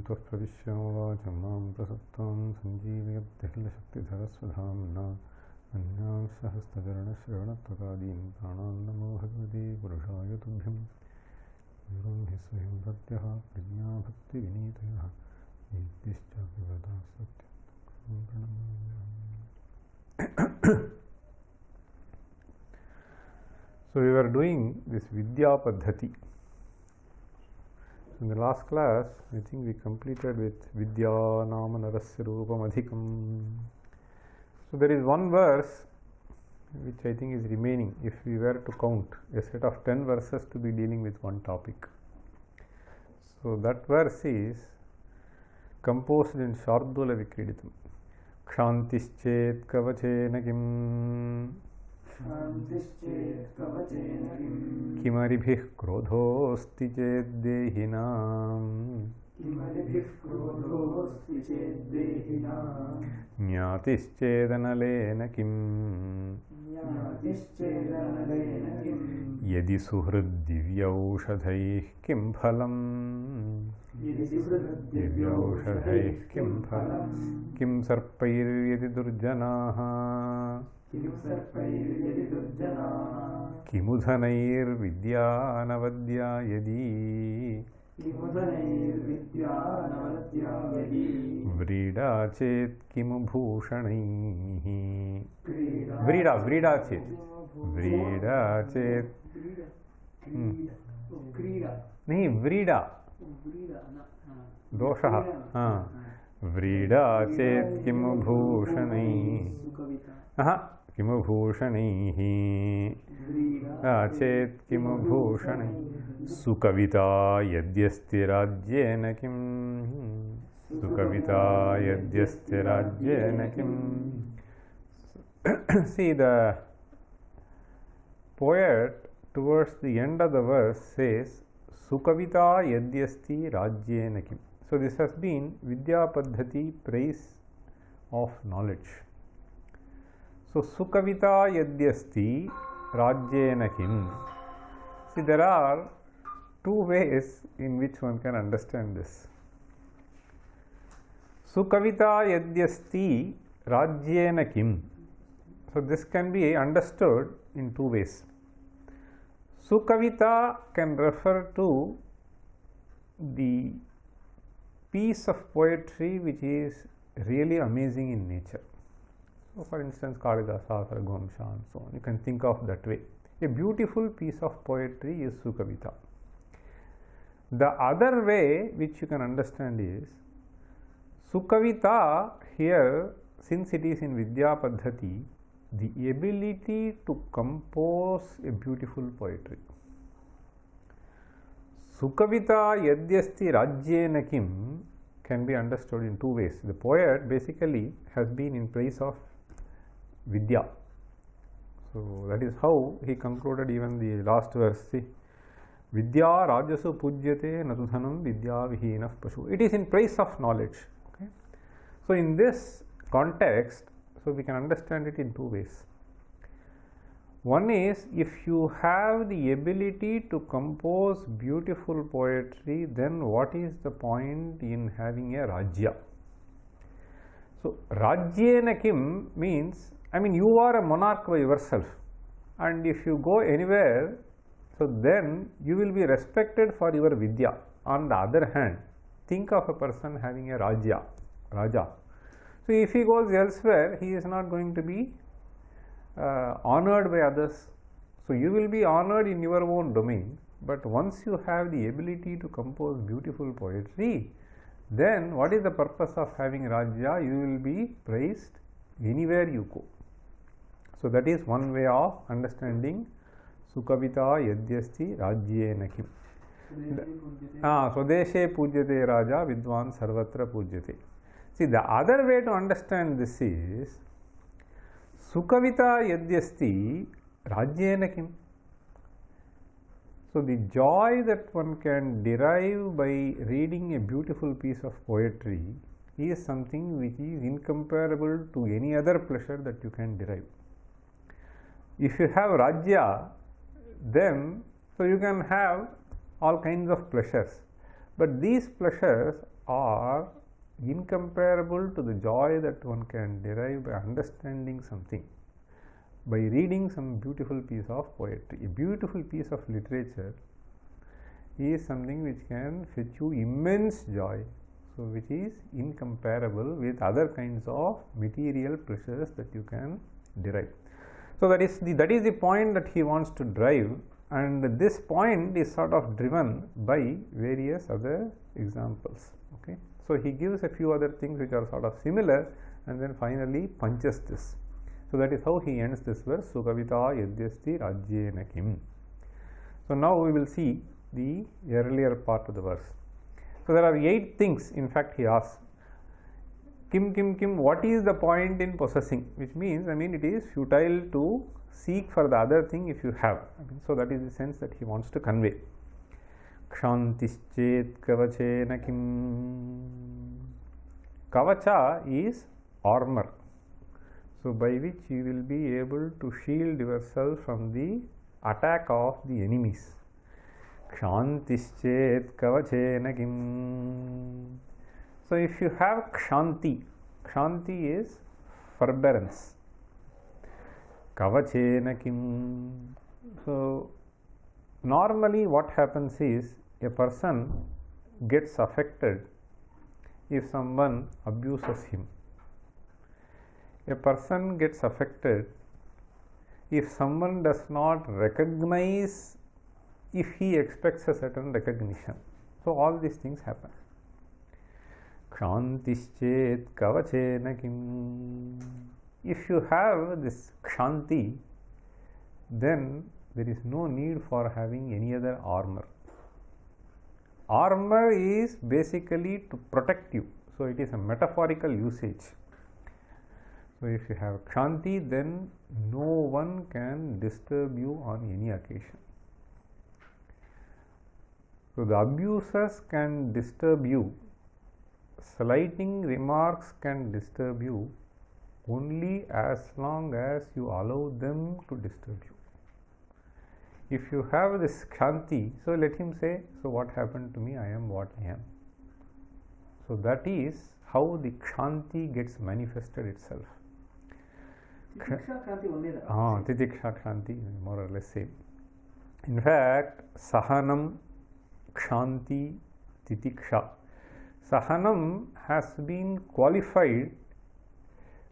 त्वः प्रविश्य वाचं मां प्रसुप्तां सञ्जीवयत्यखिलशक्तिधरस्वधाम्ना अन्यांशहस्तचरणश्रवणत्वकादीन् प्राणान् नमो भगवते पुरुषाय तुभ्यं गुरुं हि स्वयं भक्त्यः प्रज्ञा भक्तिविनीतयः नीतिश्चाभिवदाः सत्यं प्रणमाम्यहम्. So we were doing this Vidya Paddhati. In the last class, I think we completed with Vidya Nama Narasya Rupam Adhikam. So there is one verse which I think is remaining if we were to count a set of 10 verses to be dealing with one topic. So that verse is composed in Shardula Vikriditam. Kshantischet kavachena kim किमरिभिः क्रोधोऽस्ति चेद्देहिनां ज्ञातिश्चेदनलेन किम् यदि सुहृद्दिव्यौषधैः किं फलम् दिव्यौषधैः किं फलम् किं सर्पैर्यदि दुर्जनाः किमुधनैर्विद्यानवद्या यदि व्रीडा चेत् किमु भूषणैः व्रीडा चेत् नहीं व्रीडा दोषः व्रीडा चेत् किमु भूषणैः किमु भूषणैः चेत् किमु भूषणैः सुकविता यद्यस्ति राज्येन किम् सुकविता यद्यस्ति राज्येन किम्. See, the poet towards the end of the verse says Sukavita yadyasti rajyena kim. So this has been Vidya Paddhati, praise of knowledge. So Sukavita yadyasti rajyena kim. See, there are two ways in which one can understand this. Sukavita yadyasti rajyena kim. So this can be understood in two ways. Sukavita can refer to the piece of poetry which is really amazing in nature. So for instance, Kalidasa, Raghuvanshi and so on. You can think of that way. A beautiful piece of poetry is Sukavita. The other way which you can understand is Sukavita here, since it is in Vidya Paddhati, the ability to compose a beautiful poetry. Sukavita yadyasti rajyena kim can be understood in two ways. The poet basically has been in praise of Vidya. So that is how he concluded even the last verse. See, Vidya rajasu pujyate natudhanam vidya vihinah pashu. It is in praise of knowledge. Okay? So in this context, so we can understand it in two ways. One is, if you have the ability to compose beautiful poetry, then what is the point in having a Rajya? So Rajyena kim means, I mean, you are a monarch by yourself, and if you go anywhere, so then you will be respected for your Vidya. On the other hand, think of a person having a Raja. So if he goes elsewhere, he is not going to be honored by others. So you will be honored in your own domain, but once you have the ability to compose beautiful poetry, then what is the purpose of having Rajya? You will be praised anywhere you go. So that is one way of understanding Sukavita yadyasti rajyena kim. Swadeshe pujyate raja vidwan sarvatra pujyate. See, the other way to understand this is Sukavita yadyasti rajyena kim. So the joy that one can derive by reading a beautiful piece of poetry is something which is incomparable to any other pleasure that you can derive. If you have Rajya, then so you can have all kinds of pleasures, but these pleasures are incomparable to the joy that one can derive by understanding something, by reading some beautiful piece of poetry. A beautiful piece of literature is something which can fetch you immense joy, so which is incomparable with other kinds of material pleasures that you can derive. So that is the point that he wants to drive, and this point is sort of driven by various other examples. Okay, so he gives a few other things which are sort of similar, and then finally punches this. So that is how he ends this verse, Sukavita yadyasti rajyena kim. So now we will see the earlier part of the verse. So there are 8 things, in fact, he asks. Kim, kim, kim, what is the point in possessing? Which means, it is futile to seek for the other thing if you have. So that is the sense that he wants to convey. Kshantischet kavachena kim. Kavacha is armor, so by which you will be able to shield yourself from the attack of the enemies. Kshantischet kavachena kim. So if you have kshanti, kshanti is forbearance. Kavachena kim. So normally what happens is a person gets affected if someone abuses him. A person gets affected if someone does not recognize, if he expects a certain recognition. So all these things happen. Kshantischet kavachena kim. If you have this kshanti, then there is no need for having any other armor. Armor is basically to protect you, so it is a metaphorical usage. So if you have kshanti, then no one can disturb you on any occasion. So the abusers can disturb you, slighting remarks can disturb you only as long as you allow them to disturb you. If you have this kshanti, so let him say, so what happened to me? I am what I am. So that is how the kshanti gets manifested itself. Titiksha kshanti only. Titiksha kshanti, more or less same. In fact, sahanam, kshanti, titiksha. Sahanam has been qualified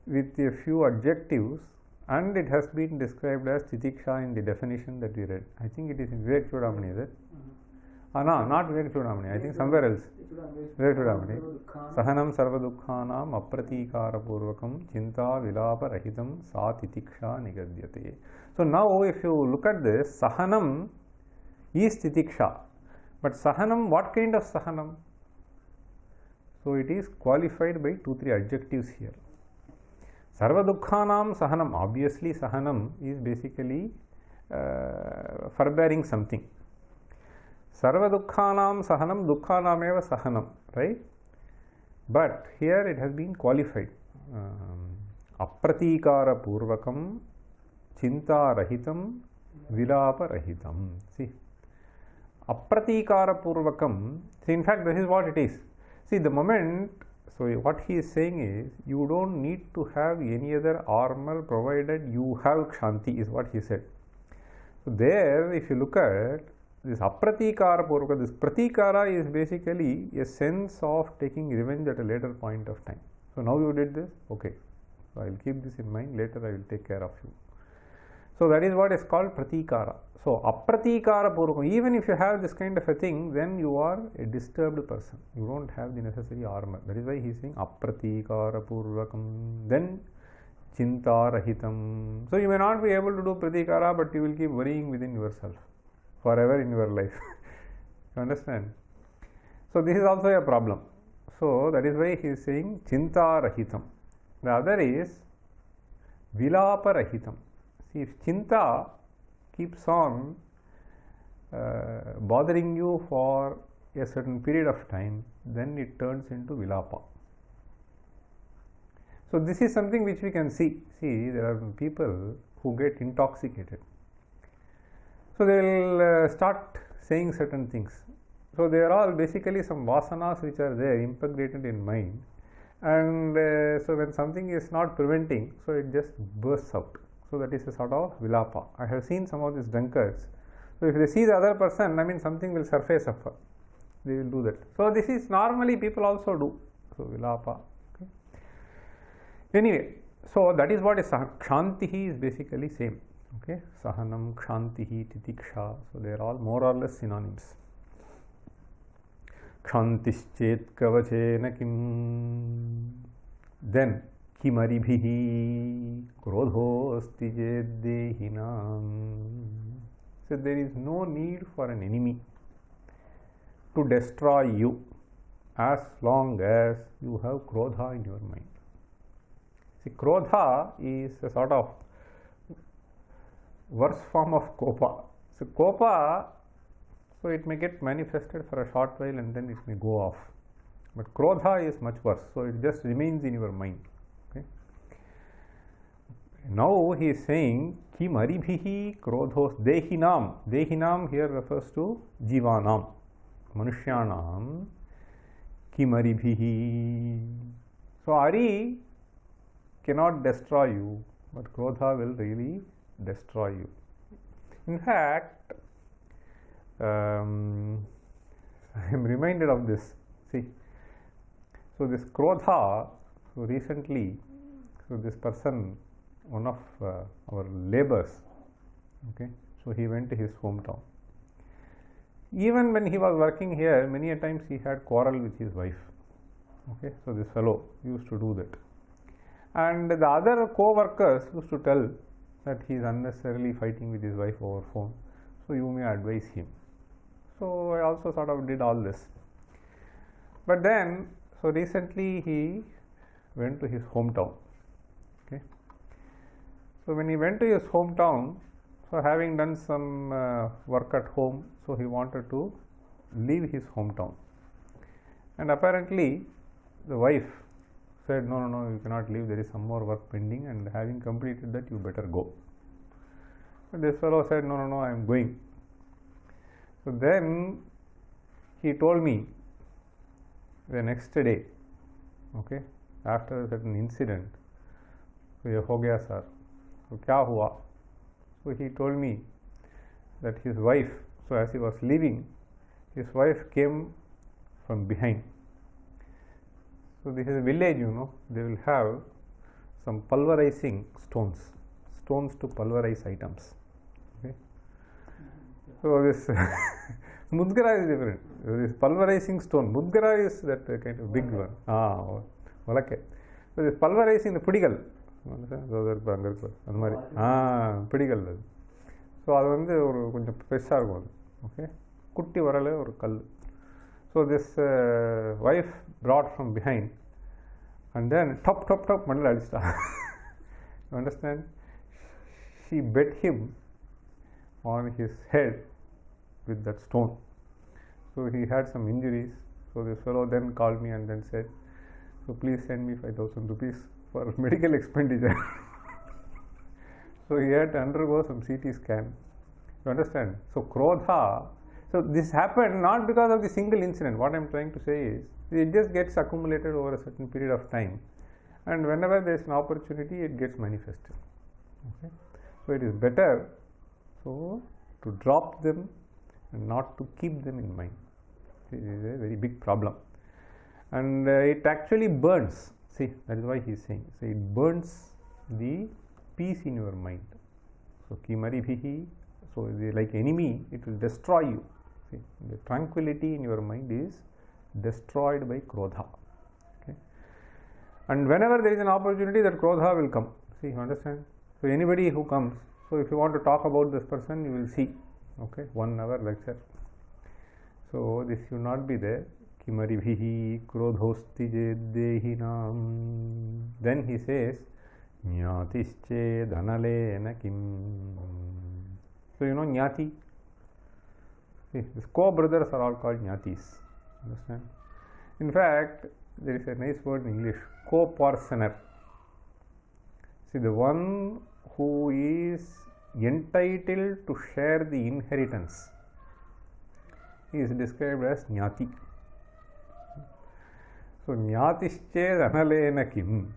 with a few adjectives, and it has been described as titiksha in the definition that we read. I think it is in Vivek Chudamani, is it? No, not Vivek Chudamani, I think somewhere else. Vivek Chudamani. Sahanam sarva dukkhanam apratikara purvakam chinta vilapa rahitam sa titiksha nigadyate. So now if you look at this, sahanam is titiksha. But sahanam, what kind of sahanam? So it is qualified by 2-3 adjectives here. Sarva dukkhanam sahanam, obviously sahanam is basically forbearing something. Sarva dukkhanam sahanam, dukkhanam eva sahanam, right? But here it has been qualified. Apratikara purvakam, chinta rahitam, vilapa rahitam. See, apratikara purvakam, see, in fact this is what it is. See, the moment, so what he is saying is, you don't need to have any other armor provided you have kshanti, is what he said. So there, if you look at this apratikara purvaka, this pratikara is basically a sense of taking revenge at a later point of time. So now you did this, okay, so I will keep this in mind, later I will take care of you. So that is what is called pratikara. So apratikara purvakam, even if you have this kind of a thing, then you are a disturbed person. You don't have the necessary armor. That is why he is saying apratikara purvakam. Then chinta rahitam. So you may not be able to do pratikara, but you will keep worrying within yourself forever in your life. You understand? So this is also a problem. So that is why he is saying chinta rahitam. The other is vilapa rahitam. See, if chinta keeps on bothering you for a certain period of time, then it turns into vilapa. So this is something which we can see. See, there are people who get intoxicated. So they will start saying certain things. So they are all basically some vasanas which are there impregnated in mind, and so when something is not preventing, so it just bursts out. So that is a sort of vilapa. I have seen some of these drunkards. So if they see the other person, I mean, something will surface up. They will do that. So this is normally people also do. So vilapa. Okay. Anyway, so that is what is kshantihi is basically same. Okay, sahanam, kshantihi, titiksha. So they are all more or less synonyms. Kshantischet kavachena kim. Then kimaribhihi krodhosti jeddehinam. So there is no need for an enemy to destroy you as long as you have krodha in your mind. See, krodha is a sort of worse form of kopa. So kopa, so it may get manifested for a short while and then it may go off. But krodha is much worse, so it just remains in your mind. Okay. Now he is saying ki maribhihi krodhos dehinam. Dehinam here refers to jivanam, manushyanam. Ki maribhihi. So Ari cannot destroy you, but krodha will really destroy you. In fact, I am reminded of this. See, so this krodha, so recently, so this person, one of our labours, okay, so he went to his hometown. Even when he was working here, many a times he had quarrel with his wife. Okay, so this fellow used to do that. And the other co-workers used to tell that he is unnecessarily fighting with his wife over phone, so you may advise him. So I also sort of did all this. But then, so recently he went to his hometown. Okay. So when he went to his hometown, so having done some work at home, so he wanted to leave his hometown. And apparently the wife said, no, you cannot leave, there is some more work pending, and having completed that, you better go. But this fellow said, no, I am going. So then he told me the next day, okay, after a certain incident, so ye ho gaya sir, so kya hua? So he told me that his wife, so as he was leaving, his wife came from behind. So this is a village, they will have some pulverizing stones to pulverize items. Okay. So this mudgara is different. This pulverizing stone, mudgara is that kind of big one. Okay. So this pulverizing the pudigal. அந்த மாதிரி பிடிக்கல் அது. So அது வந்து ஒரு கொஞ்சம் பெருசாக இருக்கும் அது. ஓகே, குட்டி வரல ஒரு கல். So this wife brought from behind and then top மண்ணில் அடிச்சிட்டா. You understand? She bet him on his head with that stone. So he had some injuries. So this fellow then called me and then said, so please send me 5,000 rupees for medical expenditure. So he had to undergo some CT scan. You understand? So krodha, so this happened not because of the single incident. What I am trying to say is, it just gets accumulated over a certain period of time, and whenever there is an opportunity, it gets manifested. Okay? So it is better so to drop them and not to keep them in mind. It is a very big problem, and it actually burns. See, that is why he is saying, so it burns the peace in your mind. So kimaribhihi, so like enemy, it will destroy you. See, the tranquility in your mind is destroyed by krodha. Okay, and whenever there is an opportunity, that krodha will come. See, you understand? So anybody who comes, so if you want to talk about this person, you will see, okay, 1 hour lecture. So this should not be there. Kimaribhihi krodhosti jeddehinam. Then he says, Jnatische dhanalena kim. So you know Jnati? See, these co-brothers are all called Jnatis. Understand? In fact, there is a nice word in English, co-parsoner. See, the one who is entitled to share the inheritance is described as Jnati. So Jnatisched analena kim.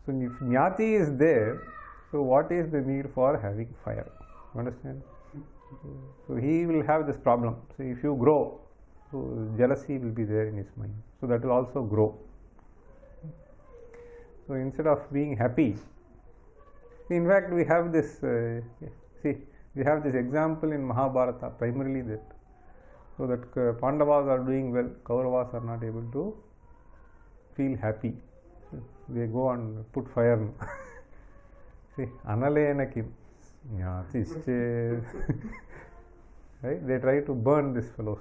So if Jnati is there, so what is the need for having fire? Understand? So he will have this problem. So if you grow, so jealousy will be there in his mind. So that will also grow. So instead of being happy, in fact we have this, we have this example in Mahabharata, primarily that, so that Pandavas are doing well, Kauravas are not able to feel happy. They go and put fire. See, Analena kim. Right? They try to burn these fellows.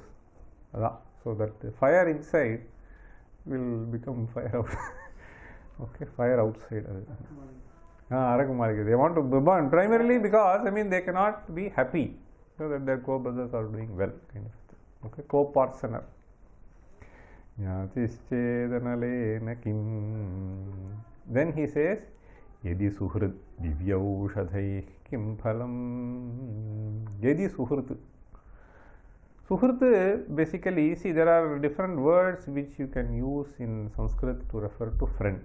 So that the fire inside will become fire out. Okay, fire outside. They want to burn primarily because they cannot be happy so that their co-brothers are doing well, kind of. Okay, co-partner. Then he says, Yedi suhrit divyaushadhaih kim phalam. Yedi suhrit. Suhrit, basically, see, there are different words which you can use in Sanskrit to refer to friend.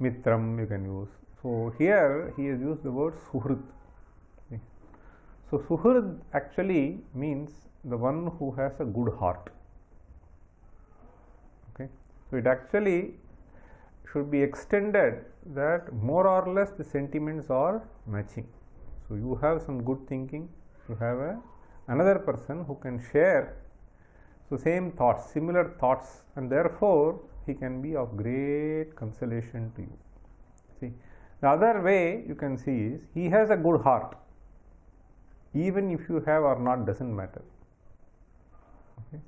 Mitram you can use. So here he has used the word suhrit. So suhrit actually means the one who has a good heart. Okay. So it actually should be extended that more or less the sentiments are matching. So you have some good thinking, you have another person who can share so same thoughts, similar thoughts, and therefore he can be of great consolation to you. See, the other way you can see is he has a good heart. Even if you have or not doesn't matter. Okay.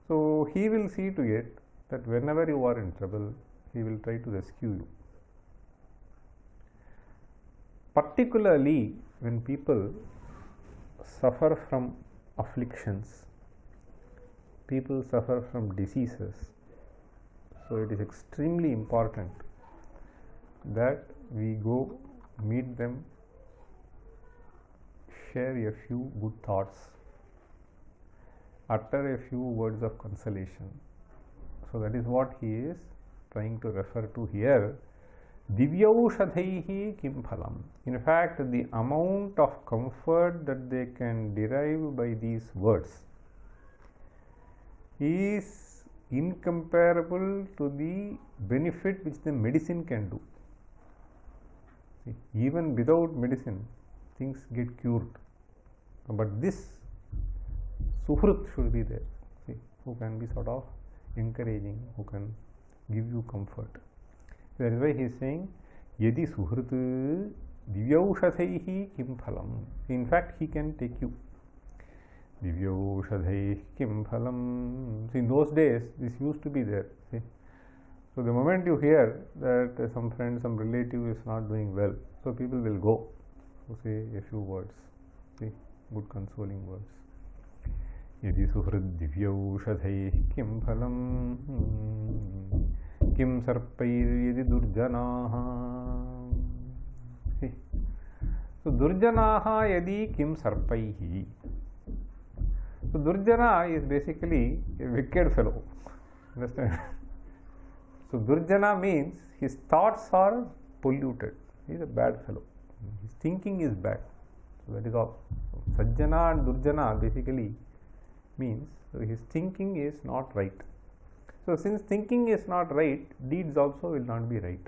So he will see to it that whenever you are in trouble, he will try to rescue you. Particularly when people suffer from afflictions, people suffer from diseases. So it is extremely important that we go meet them, share a few good thoughts, utter a few words of consolation. So that is what he is trying to refer to here. Divyaushadhaihi kim phalam. In fact, the amount of comfort that they can derive by these words is incomparable to the benefit which the medicine can do. See, even without medicine, things get cured. But this suhrit should be there, see, who can be sort of encouraging, who can give you comfort. That is why he is saying, Yedi suhrit divyaushadhaihi kim phalam. In fact, he can take you. Divyaushadhaihi kim phalam. See, in those days, this used to be there. See? So, the moment you hear that some friend, some relative is not doing well, so people will go to say a few words. See, good consoling words. Yedi suhrit divyaushadhaihi kim phalam. Kim sarpair yadi durjanaha. See. So durjanaha yadi kim sarpaihi. So Durjana is basically a wicked fellow. Understand? So Durjana means his thoughts are polluted. He is a bad fellow. His thinking is bad. So that is all. So Sajjana and Durjana basically means his thinking is not right. So since thinking is not right, deeds also will not be right.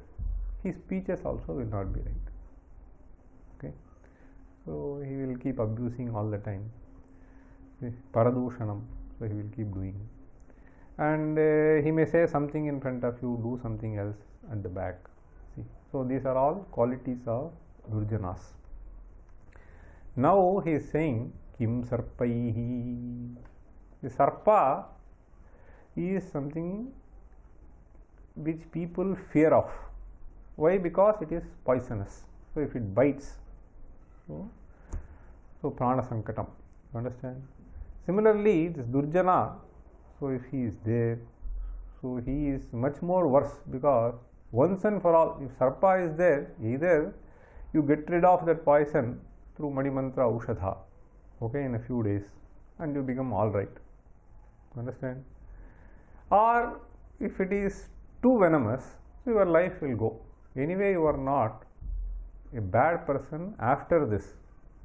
His speeches also will not be right. Okay. So he will keep abusing all the time. Paradushanam. So he will keep doing. And he may say something in front of you, do something else at the back. See. So these are all qualities of Durjanas. Now he is saying, Kim sarpaihi. The sarpa is something which people fear of. Why? Because it is poisonous. So if it bites, so prana sankatam. You understand? Similarly, this Durjana, so if he is there, so he is much more worse, because once and for all, if sarpa is there, either you get rid of that poison through Mani Mantra Aushadha, okay, in a few days, and you become all right. Understand? Or if it is too venomous, your life will go. Anyway, you are not a bad person after this.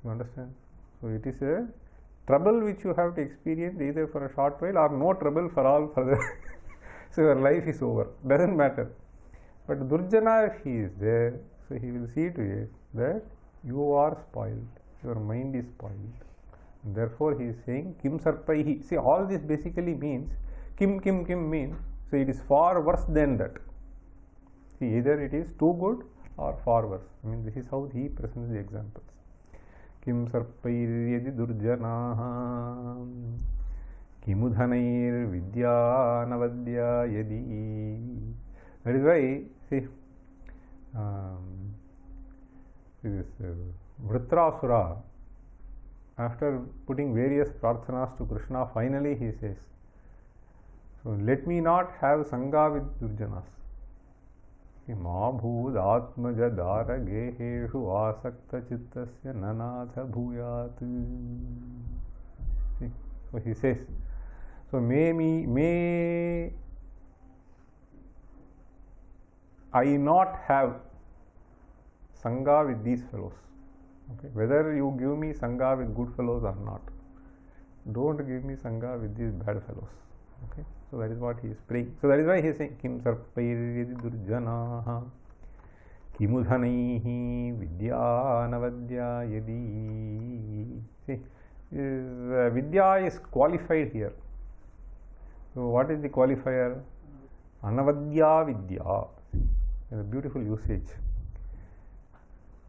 You understand? So it is a trouble which you have to experience either for a short while or no trouble for all further. So your life is over. Doesn't matter. But Durjana, if he is there, so he will see to it that you are spoiled. Your mind is spoiled. And therefore he is saying Kim Sarpaihi. See, all this basically means Kim means, so it is far worse than that. See, either it is too good or far worse. I mean, this is how he presents the examples. Kim sarpairyadi durjanaha kimudhanair vidyanavadya yadi. That is why, see, this Vritrasura, after putting various prarthanas to Krishna, finally he says, so let me not have sangha with durjanas. Ma bhud atmaja dara geheshu asakta chittasya nanatha bhuyat. So he says, so may I not have sangha with these fellows. Okay, whether you give me sangha with good fellows or not, don't give me sangha with these bad fellows. Okay, so that is what he is praying. So that is why he is saying Kim sarpairyadi durjanaha kimudhanaihi vidyanavadya yadi. See, vidya is qualified here. So what is the qualifier? Anavadya vidya. A beautiful usage.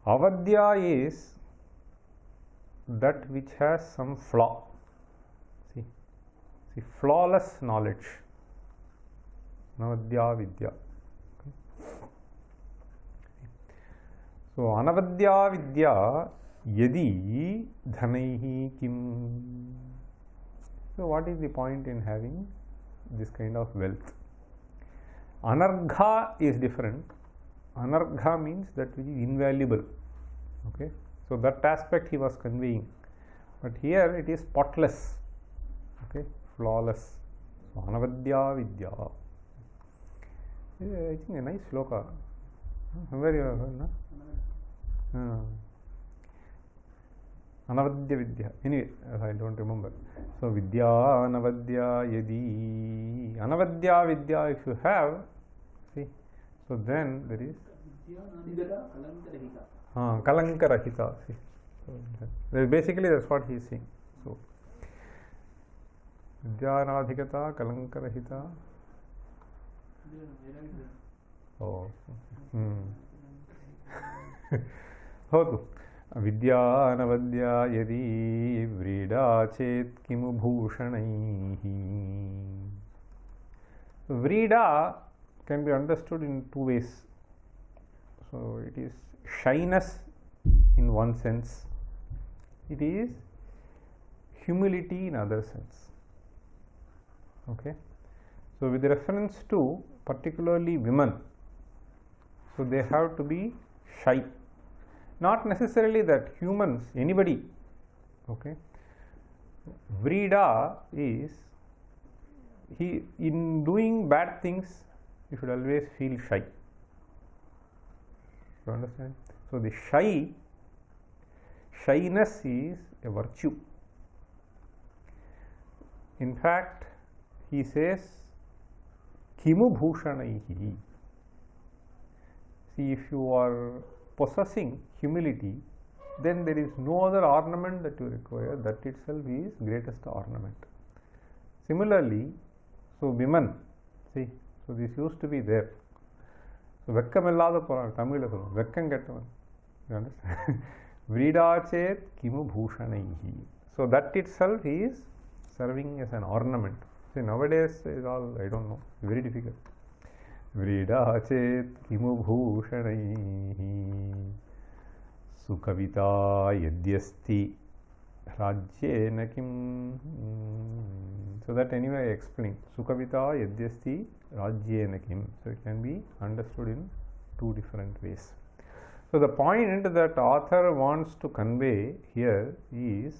Avadya is that which has some flaw. See, flawless knowledge. Anavadya vidya. So anavadya vidya yadi dhanaihi kim. So what is the point in having this kind of wealth? Anargha is different. Anargha means that which is invaluable. Okay, so that aspect he was conveying, but here it is spotless. Okay, flawless. So anavadya vidya. I think a nice sloka. Where you have heard, no? Anavadya vidya. Anyway, I don't remember. So vidya anavadya yadi. Anavadya vidya, if you have, see, so then there is kalankarahita. See, so basically that's what he is saying. So vidyanadhikata kalankarahita. Oh. Hotu. Vidyanavadya yadi vrida chet kimu bhushanaihi. Vrida can be understood in two ways. So it is shyness in one sense. It is humility in other sense. Okay. So with reference to particularly women, so they have to be shy. Not necessarily that humans, anybody. Okay. Vrida is, he in doing bad things, you should always feel shy. You understand? So the shyness is a virtue. In fact, he says kimu bhushanaihi. See, if you are possessing humility, then there is no other ornament that you require. That itself is greatest ornament. Similarly, so women, see, so this used to be there. So vekkam poran Tamil vekkam kettavan. You understand? Vridachet kimu bhushanaihi. So that itself is serving as an ornament. See, nowadays is all, I don't know, very difficult. Vridachet kimu bhushanaihi sukavita yadyasti rajyena kim. So that anyway I explained. Sukavita yadyasti rajyena kim. So it can be understood in two different ways. So the point that author wants to convey here is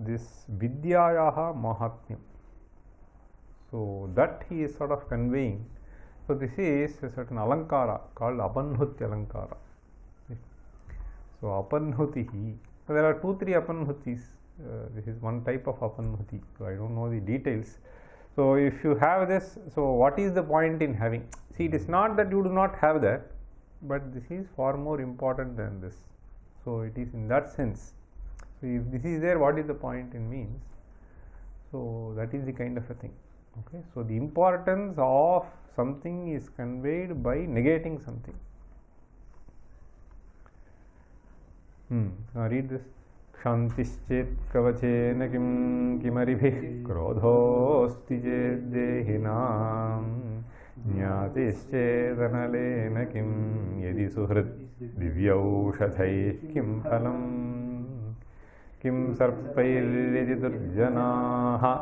this Vidyayaha Mahatmyam. So that he is sort of conveying. So this is a certain alankara called Apanhuti alankara. So Apanhutihi. So there are 2-3 Apanhutis. This is one type of Apanhuti. So I don't know the details. So if you have this, so what is the point in having? See, it is not that you do not have that, but this is far more important than this. So it is in that sense. So if this is there, what is the point in means? So that is the kind of a thing. Okay. So the importance of something is conveyed by negating something. Now read this. Kshantischet kavachena kim kimaribhi krodhosti jeddehinam jnatischedhanalena kim yedi suhrit divyaushadhaih kim phalam kim sarpairyadi durjanaha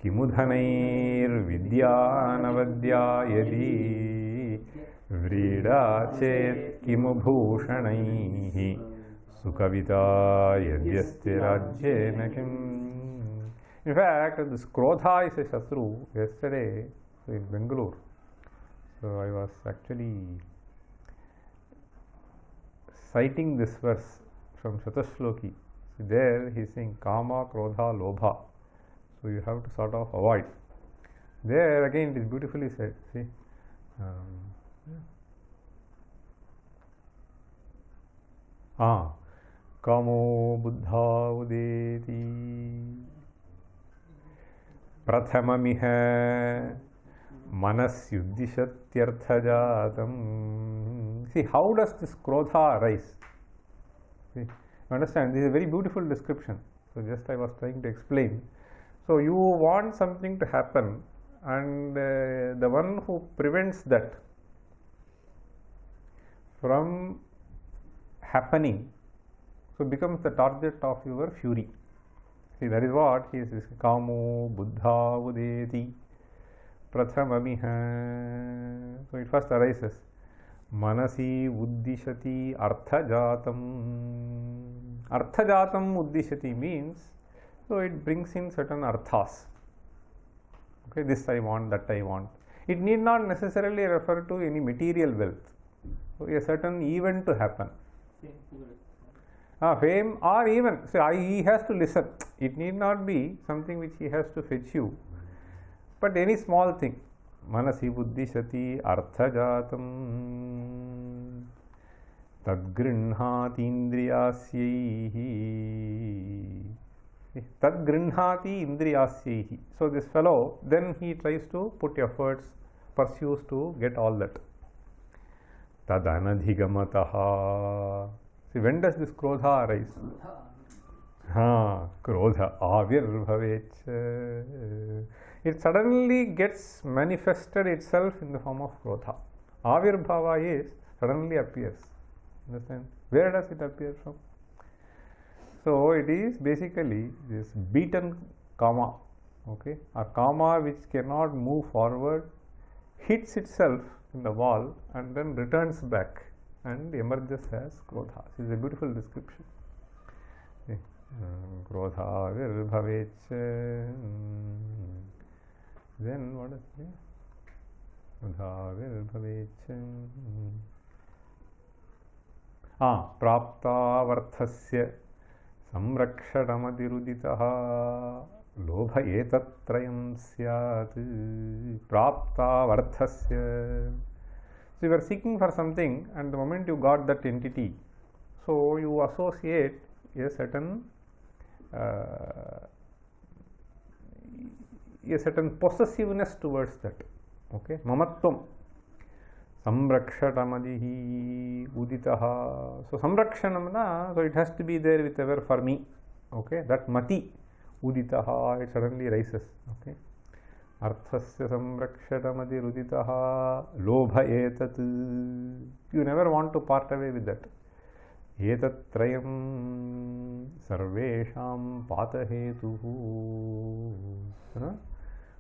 kimudhanair vidyanavadya yadi vrida chet kimubhushanaihi Sukavita yadyasti rajyena kim. In fact, this Krodha is a Shastru. Yesterday, so in Bangalore, so I was actually citing this verse from Shatashloki. So there he is saying Kama, Krodha, Lobha. So you have to sort of avoid. There again it is beautifully said. See. Kamo buddha udeti prathamamiha manasyuddishatyarthajatam. See, how does this krodha arise? See, you understand, this is a very beautiful description. So just I was trying to explain. So you want something to happen, and the one who prevents that from happening, so becomes the target of your fury. See, that is what he is. Kamo buddha udeti prathamamiha. So it first arises. Manasi uddishati arthajatam. Arthajatam uddishati means, so it brings in certain arthas. Okay, this I want, that I want. It need not necessarily refer to any material wealth. So a certain event to happen. Fame, or even, he has to listen. It need not be something which he has to fetch you, but any small thing. Manasi buddhishati arthajatam tadgrinhati indriyasyaihi. Tadgrinhati indriyasyaihi. So this fellow, then he tries to put efforts, pursues to get all that. Tadanadhigamataha. See, when does this krodha arise? Krodha avirbhavech. It suddenly gets manifested itself in the form of krodha. Avirbhava is suddenly appears. Understand? Where does it appear from? So it is basically this beaten kama. Okay, a kama which cannot move forward, hits itself in the wall and then returns back and emerges as krodha. This is a beautiful description. Krodha virbhavech. Then what is it? Krodha virbhavech. Prapta varthasya samrakshatamadirudditaha lobha etatrayam syat. Prapta varthasya. So you are seeking for something, and the moment you got that entity, so you associate a certain possessiveness towards that. Okay, mamatvam. Samrakshatamadihi uditaha. So samrakshanamna, so it has to be there with ever for me. Okay, that mati uditaha, it suddenly rises. Okay. Arthasya samrakshatamadi ruditaha lobha etat. You never want to part away with that. Etatrayam sarvesham patahetuhu.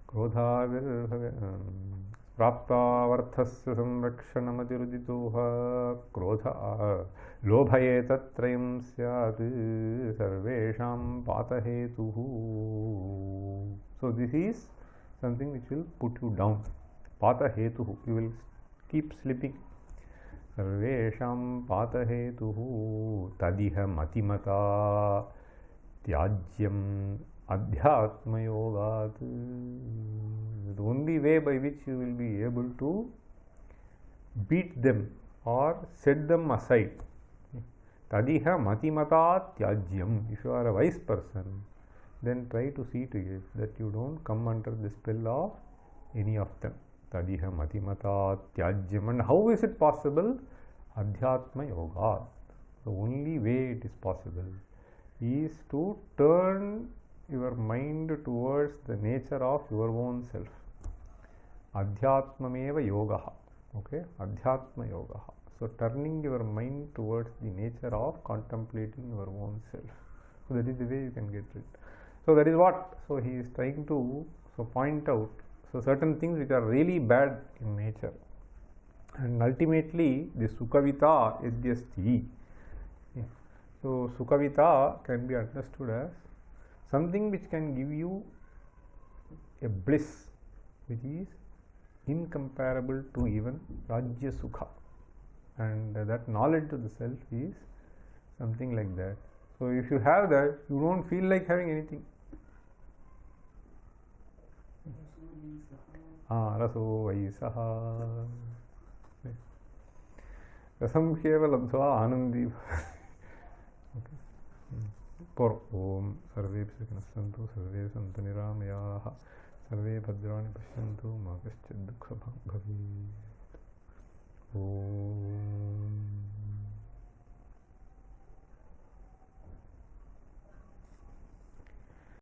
Krodha virbhave. प्राप्तावर्थस्य संरक्षणमतिरुदितोः क्रोधः लोभ एतत्त्रयं स्यात् सर्वेषां पातहेतुः. So this is something which will put you down. Patahetuhu, you will keep slipping. सर्वेषां पातहेतुः तदिह मतिमता त्याज्यम् अध्यात्मयोगात्. The only way by which you will be able to beat them or set them aside. Tadiha matimata tyajyam. If you are a wise person, then try to see to it that you don't come under the spell of any of them. Tadiha matimata tyajyam. And how is it possible? Adhyatma yoga. The only way it is possible is to turn your mind towards the nature of your own self. Adhyatmameva yogaha. Okay, Adhyatma yogaha. So turning your mind towards the nature of contemplating your own self. So that is the way you can get rid. So that is what. So he is trying to point out certain things which are really bad in nature, and ultimately the sukhavita yadyasti. So sukhavita can be understood as something which can give you a bliss which is incomparable to even Rajya Sukha, and that knowledge of the self is something like that. So if you have that, you don't feel like having anything. Raso vaisaha. Rasam kevalam sva anandi. Por Om Sarve Santu Sarve Santu Niramayaha Sarve Bhadrani Pashyantu Ma Kaschid Dukha Bhavi.